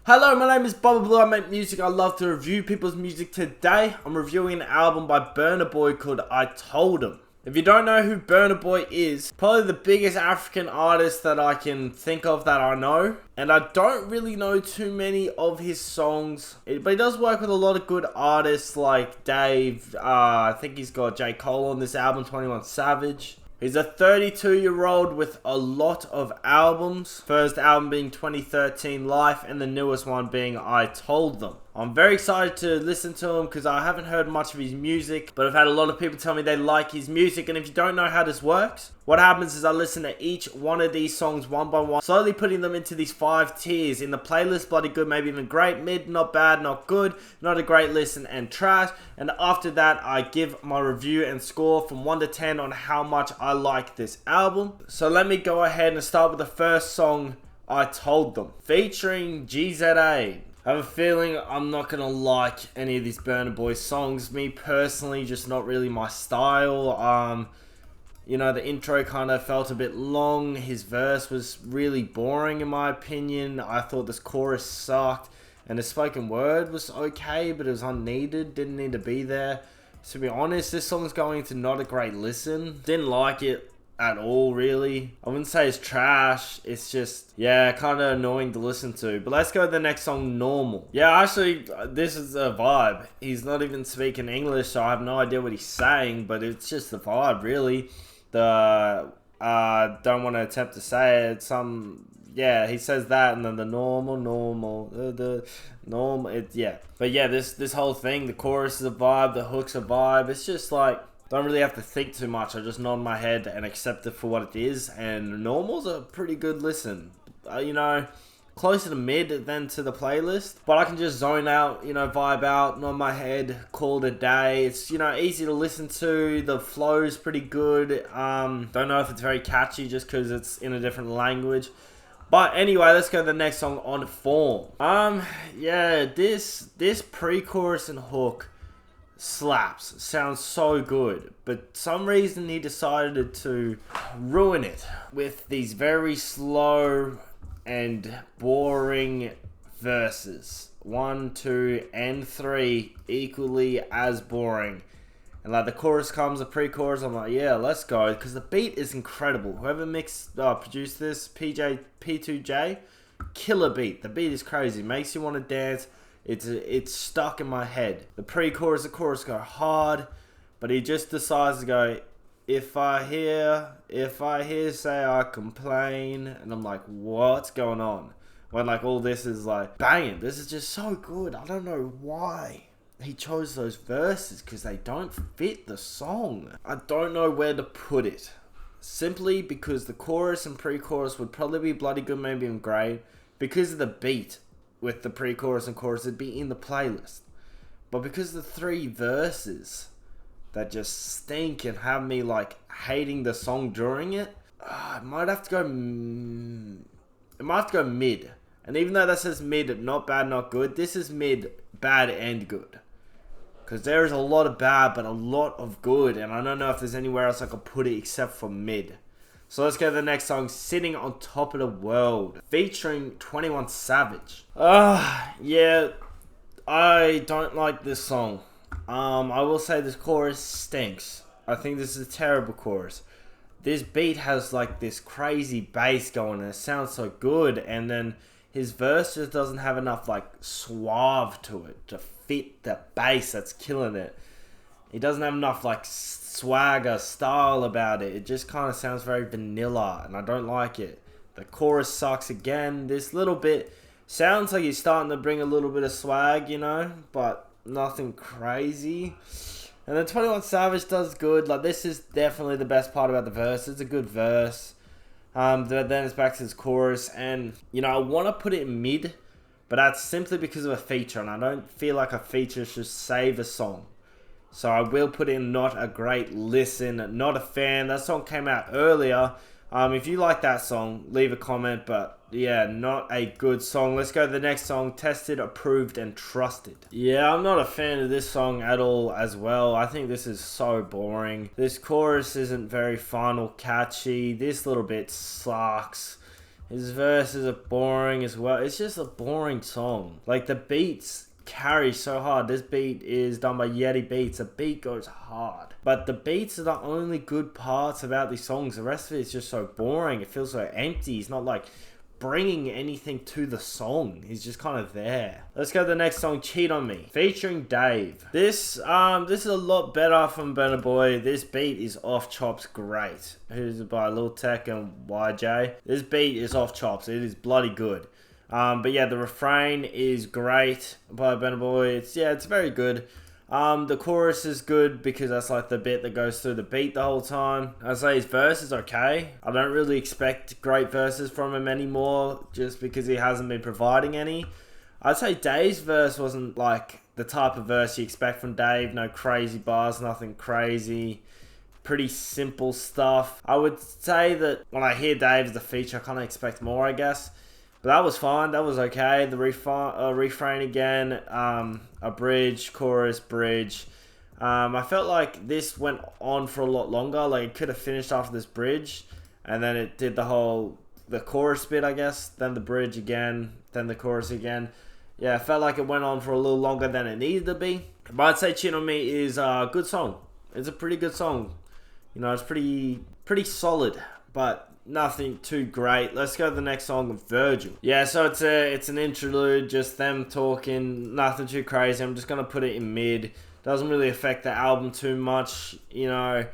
Hello, my name is Bubba. I make music. I love to review people's music. Today, I'm reviewing an album by Burna called I Told Him. If you don't know who Burna is, probably the biggest African artist that I can think of that I know. And I don't really know too many of his songs, but he does work with a lot of good artists like Dave. I think he's got J. Cole on this album, 21 Savage. He's a 32-year-old with a lot of albums. First album being 2013 Life and the newest one being I Told Them. I'm very excited to listen to him because I haven't heard much of his music, but I've had a lot of people tell me they like his music. And if you don't know how this works, what happens is I listen to each one of these songs one by one, slowly putting them into these 5 tiers in the playlist: bloody good, maybe even great, mid, not bad, not good, not a great listen, and trash. And after that, I give my review and score from 1 to 10 on how much I like this album. So let me go ahead and start with the first song, I Told Them, featuring GZA. I have a feeling I'm not going to like any of these Burna songs. Me personally, just not really my style. You know, the intro kind of felt a bit long. His verse was really boring in my opinion. I thought this chorus sucked. And the spoken word was okay, but it was unneeded. Didn't need to be there. To be honest, this song's going to not a great listen. Didn't like it at all, really. I wouldn't say it's trash. It's just, yeah, kind of annoying to listen to. But let's go to the next song, Normal. Yeah, actually, this is a vibe. He's not even speaking English, so I have no idea what he's saying, but it's just the vibe, really. Don't want to attempt to say it. Yeah, he says that, and then the normal, yeah. But yeah, this whole thing, the chorus is a vibe, the hook's a vibe. It's just like, don't really have to think too much. I just nod my head and accept it for what it is. And Normal's a pretty good listen. You know, closer to mid than to the playlist. But I can just zone out, you know, vibe out, nod my head, call it a day. It's, you know, easy to listen to. The flow's pretty good. Don't know if it's very catchy just because it's in a different language. But anyway, let's go to the next song, On Form. Yeah, this pre-chorus and hook slaps. Sounds so good, but some reason he decided to ruin it with these very slow and boring verses. 1, 2, and 3 equally as boring. And like the chorus comes, the pre-chorus, I'm like, yeah, let's go, because the beat is incredible. Whoever produced this, P2J, killer beat. The beat is crazy, makes you want to dance. It's stuck in my head. The pre-chorus, the chorus go hard, but he just decides to go, if I hear say I complain, and I'm like, what's going on? When like all this is like banging, this is just so good. I don't know why he chose those verses, because they don't fit the song. I don't know where to put it. Simply because the chorus and pre-chorus would probably be bloody good, maybe even great, because of the beat. With the pre-chorus and chorus, it'd be in the playlist. But because the 3 verses that just stink and have me like hating the song during it, it might have to go mid. And even though that says mid, not bad, not good, this is mid, bad, and good. Because there is a lot of bad, but a lot of good. And I don't know if there's anywhere else I could put it except for mid. So let's go to the next song, Sitting on Top of the World, featuring 21 Savage. Yeah, I don't like this song. I will say this chorus stinks. I think this is a terrible chorus. This beat has like this crazy bass going and it sounds so good, and then his verse just doesn't have enough like suave to it to fit the bass that's killing it. He doesn't have enough like swagger, style about it. It just kind of sounds very vanilla, and I don't like it. The chorus sucks again. This little bit sounds like he's starting to bring a little bit of swag, you know, but nothing crazy. And then 21 Savage does good. Like, this is definitely the best part about the verse. It's a good verse. Then it's back to his chorus, and you know, I want to put it in mid, but that's simply because of a feature, and I don't feel like a feature should save a song. So I will put in not a great listen, not a fan. That song came out earlier. If you like that song, leave a comment. But yeah, not a good song. Let's go to the next song, Tested, Approved, and Trusted. Yeah, I'm not a fan of this song at all as well. I think this is so boring. This chorus isn't very fun or catchy. This little bit sucks. His verses are boring as well. It's just a boring song. Like, the beats carry so hard. This beat is done by Yeti Beats. The beat goes hard. But the beats are the only good parts about these songs. The rest of it is just so boring. It feels so empty. He's not like bringing anything to the song. He's just kind of there. Let's go to the next song, Cheat On Me, featuring Dave. This is a lot better from Burna Boy. This beat is off chops great. Who's by Lil Tech and YJ. This beat is off chops. It is bloody good. But yeah, the refrain is great by Burna Boy. It's very good. The chorus is good because that's like the bit that goes through the beat the whole time. I'd say his verse is okay. I don't really expect great verses from him anymore just because he hasn't been providing any. I'd say Dave's verse wasn't like the type of verse you expect from Dave. No crazy bars, nothing crazy. Pretty simple stuff. I would say that when I hear Dave as a feature, I kind of expect more, I guess. But that was fine. That was okay. The refrain again, a bridge, chorus, bridge. I felt like this went on for a lot longer. Like, it could have finished after this bridge. And then it did the chorus bit, I guess. Then the bridge again. Then the chorus again. Yeah, I felt like it went on for a little longer than it needed to be. But I'd say Cheat On Me is a good song. It's a pretty good song. You know, it's pretty solid. But nothing too great. Let's go to the next song, Virgil. Yeah, so it's an interlude, just them talking, nothing too crazy. I'm just gonna put it in mid. Doesn't really affect the album too much, you know.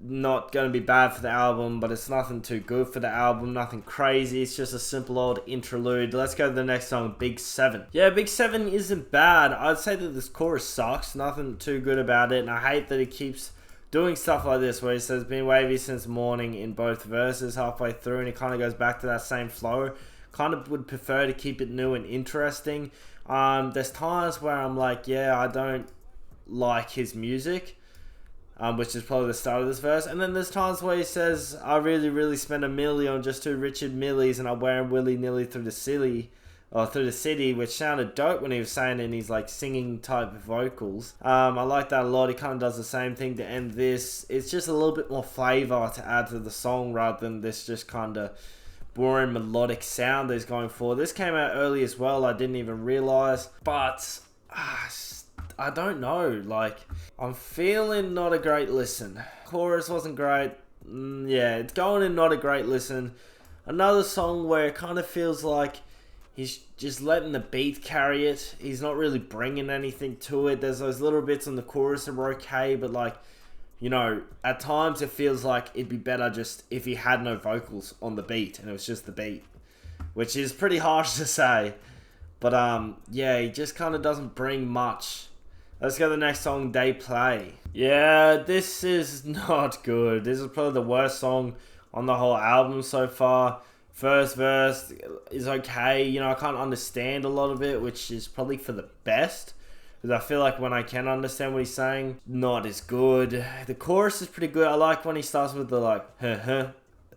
Not gonna be bad for the album, but it's nothing too good for the album, nothing crazy. It's just a simple old interlude. Let's go to the next song, Big 7. Yeah, Big 7 isn't bad. I'd say that this chorus sucks, nothing too good about it, and I hate that it keeps doing stuff like this where he says been wavy since morning in both verses halfway through, and it kind of goes back to that same flow. Kind of would prefer to keep it new and interesting. There's times where I'm like, yeah, I don't like his music, which is probably the start of this verse. And then there's times where he says, I really spent $1 million on just 2 Richard Millies and I wear them willy-nilly through the city, which sounded dope when he was saying it in his like singing type vocals. I like that a lot. He kind of does the same thing to end this. It's just a little bit more flavor to add to the song rather than this just kind of boring melodic sound that he's going for. This came out early as well. I didn't even realize, but I don't know. Like, I'm feeling not a great listen. Chorus wasn't great. Yeah, it's going in not a great listen. Another song where it kind of feels like he's just letting the beat carry it. He's not really bringing anything to it. There's those little bits on the chorus that were okay, but like, you know, at times it feels like it'd be better just if he had no vocals on the beat and it was just the beat, which is pretty harsh to say. But yeah, he just kind of doesn't bring much. Let's go to the next song, They Play. Yeah, this is not good. This is probably the worst song on the whole album so far. First verse is okay. You know, I can't understand a lot of it, which is probably for the best. Because I feel like when I can understand what he's saying, not as good. The chorus is pretty good. I like when he starts with the like, and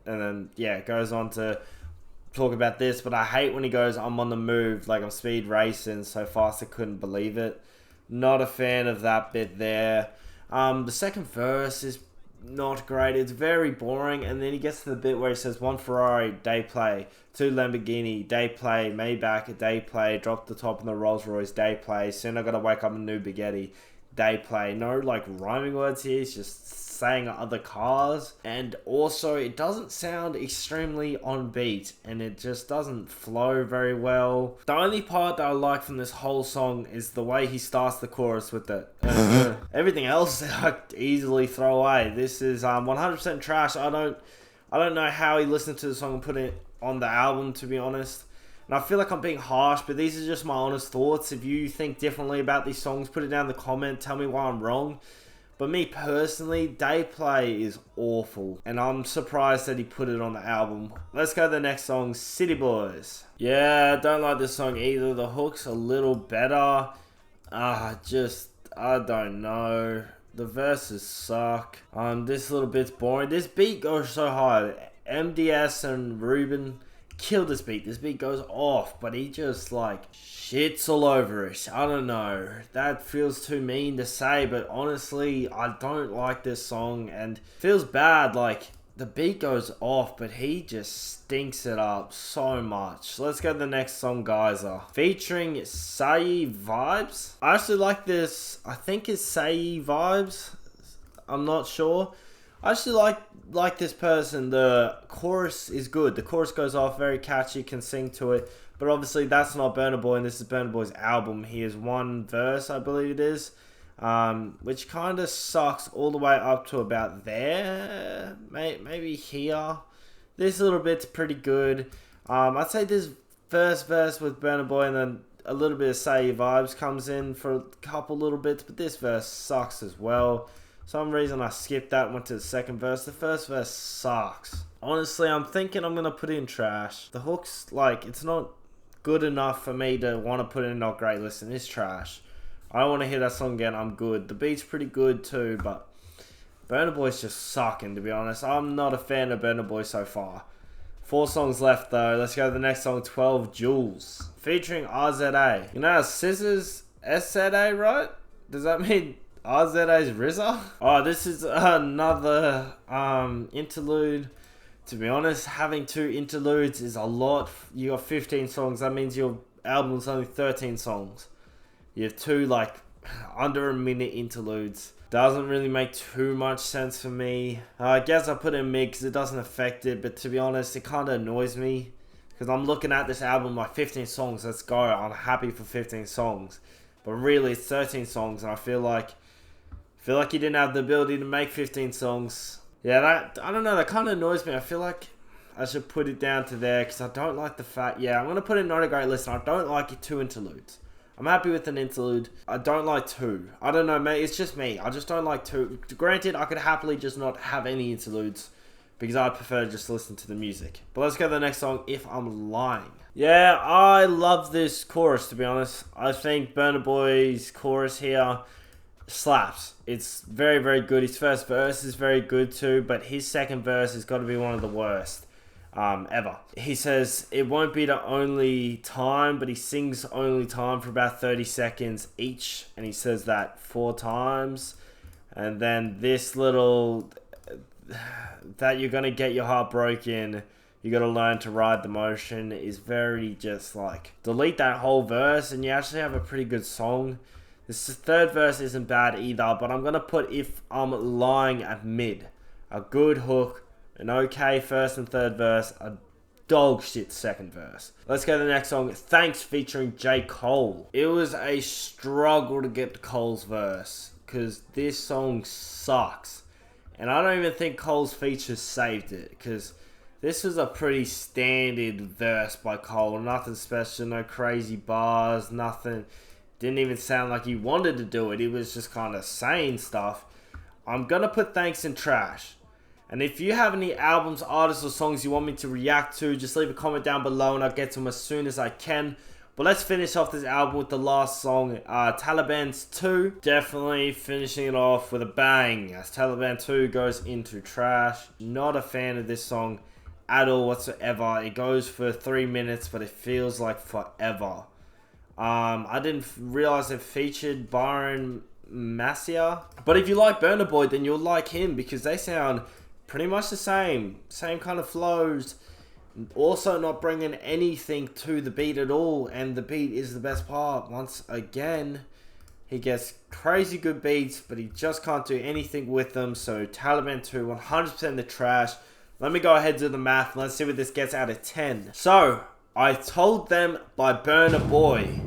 then, yeah, it goes on to talk about this. But I hate when he goes, I'm on the move, like I'm speed racing so fast I couldn't believe it. Not a fan of that bit there. The second verse is not great. It's very boring, and then he gets to the bit where he says 1 Ferrari, day play, 2 Lamborghini, day play, Maybach, day play, drop the top in the Rolls Royce, day play, soon I gotta wake up in a new Bugatti, day play. No like rhyming words here. He's just saying other cars, and also it doesn't sound extremely on beat, and it just doesn't flow very well. The only part that I like from this whole song is the way he starts the chorus with the everything else I easily throw away. This is 100% trash. I don't know how he listened to the song and put it on the album, to be honest. And I feel like I'm being harsh, but these are just my honest thoughts. If you think differently about these songs, put it down in the comment, tell me why I'm wrong. But me personally, Day Play is awful, and I'm surprised that he put it on the album. Let's go to the next song, City Boys. Yeah, I don't like this song either. The hook's a little better. I don't know. The verses suck. This little bit's boring. This beat goes so hard. MDS and Ruben killed this beat. This beat goes off, but he just like shits all over it. I don't know. That feels too mean to say, but honestly, I don't like this song, and feels bad. Like, the beat goes off, but he just stinks it up so much. Let's go to the next song, Geyser, featuring Say Vibes. I actually like this. I think it's Say Vibes. I'm not sure. I actually like this person. The chorus is good. The chorus goes off, very catchy, can sing to it. But obviously that's not Burna Boy, and this is Burna Boy's album. He has one verse, I believe it is, which kind of sucks all the way up to about there, maybe here. This little bit's pretty good. I'd say this first verse with Burna Boy and then a little bit of Say Vibes comes in for a couple little bits, but this verse sucks as well. Some reason I skipped that and went to the second verse. The first verse sucks. Honestly, I'm thinking I'm going to put in trash. The hook's like, it's not good enough for me to want to put in not great. Listen, it's trash. I don't want to hear that song again. I'm good. The beat's pretty good too, but Burna Boy's just sucking, to be honest. I'm not a fan of Burna Boy so far. 4 songs left though. Let's go to the next song, 12 Joules, featuring RZA. You know, Scissors SZA, right? Does that mean RZA's RZA? Oh, this is another interlude. To be honest, having 2 interludes is a lot. You got 15 songs. That means your album's only 13 songs. You have 2 like under a minute interludes. Doesn't really make too much sense for me. I guess I put it in mid because it doesn't affect it. But to be honest, it kind of annoys me. Because I'm looking at this album like 15 songs. Let's go. I'm happy for 15 songs. But really, it's 13 songs. And I feel like you didn't have the ability to make 15 songs. Yeah, I don't know, that kind of annoys me. I feel like I should put it down to there because I don't like the fact. Yeah, I'm going to put in not a great listen. I don't like it 2 interludes. I'm happy with an interlude. I don't like 2. I don't know, mate. It's just me. I just don't like 2. Granted, I could happily just not have any interludes because I prefer to just listen to the music. But let's go to the next song, If I'm Lying. Yeah, I love this chorus, to be honest. I think Burna Boy's chorus here slaps. It's very, very good. His first verse is very good too, but his second verse has got to be one of the worst ever. He says it won't be the only time, but he sings only time for about 30 seconds each, and he says that 4 times. And then this little, that you're gonna get your heart broken, you gotta learn to ride the motion, is very just like, delete that whole verse and you actually have a pretty good song. This third verse isn't bad either, but I'm going to put If I'm Lying at mid. A good hook, an okay first and third verse, a dog shit second verse. Let's go to the next song, Thanks, featuring J. Cole. It was a struggle to get to Cole's verse, because this song sucks. And I don't even think Cole's features saved it, because this was a pretty standard verse by Cole. Nothing special, no crazy bars, nothing. Didn't even sound like he wanted to do it. He was just kind of saying stuff. I'm going to put Thanks in trash. And if you have any albums, artists, or songs you want me to react to, just leave a comment down below and I'll get to them as soon as I can. But let's finish off this album with the last song, Taliban's 2. Definitely finishing it off with a bang, as Taliban 2 goes into trash. Not a fan of this song at all whatsoever. It goes for 3 minutes, but it feels like forever. I didn't realize it featured Byron Masia. But if you like Burna Boy, then you'll like him because they sound pretty much the same. Same kind of flows. Also not bringing anything to the beat at all. And the beat is the best part. Once again, he gets crazy good beats, but he just can't do anything with them. So Taliban 2, 100% the trash. Let me go ahead and do the math. Let's see what this gets out of 10. So, I Told Them by Burna Boy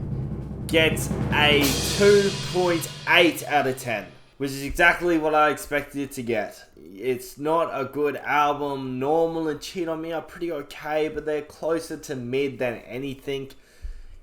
gets a 2.8 out of 10, which is exactly what I expected it to get. It's not a good album. Normal and Cheat On Me are pretty okay, but they're closer to mid than anything.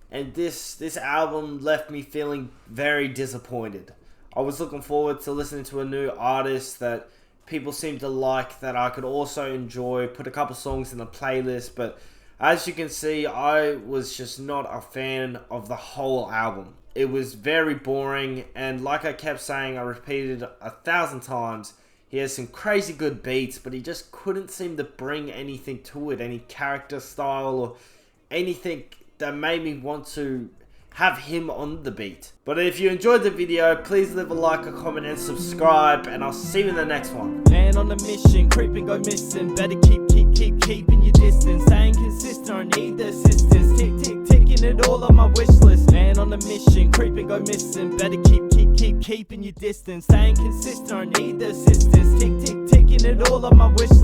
And this album left me feeling very disappointed. I was looking forward to listening to a new artist that people seem to like, that I could also enjoy, put a couple songs in the playlist, but as you can see, I was just not a fan of the whole album. It was very boring, and like I kept saying, I repeated 1,000 times, he has some crazy good beats, but he just couldn't seem to bring anything to it, any character style or anything that made me want to have him on the beat. But if you enjoyed the video, please leave a like, a comment, and subscribe, and I'll see you in the next one. Man on a mission, creeping, go missing. Better keeping your distance. Staying consistent, I need the assistance. Ticking it all on my wish list. Man on a mission, creeping, go missing. Better keeping your distance. Staying consistent, I need the assistance. Ticking it all on my wish list.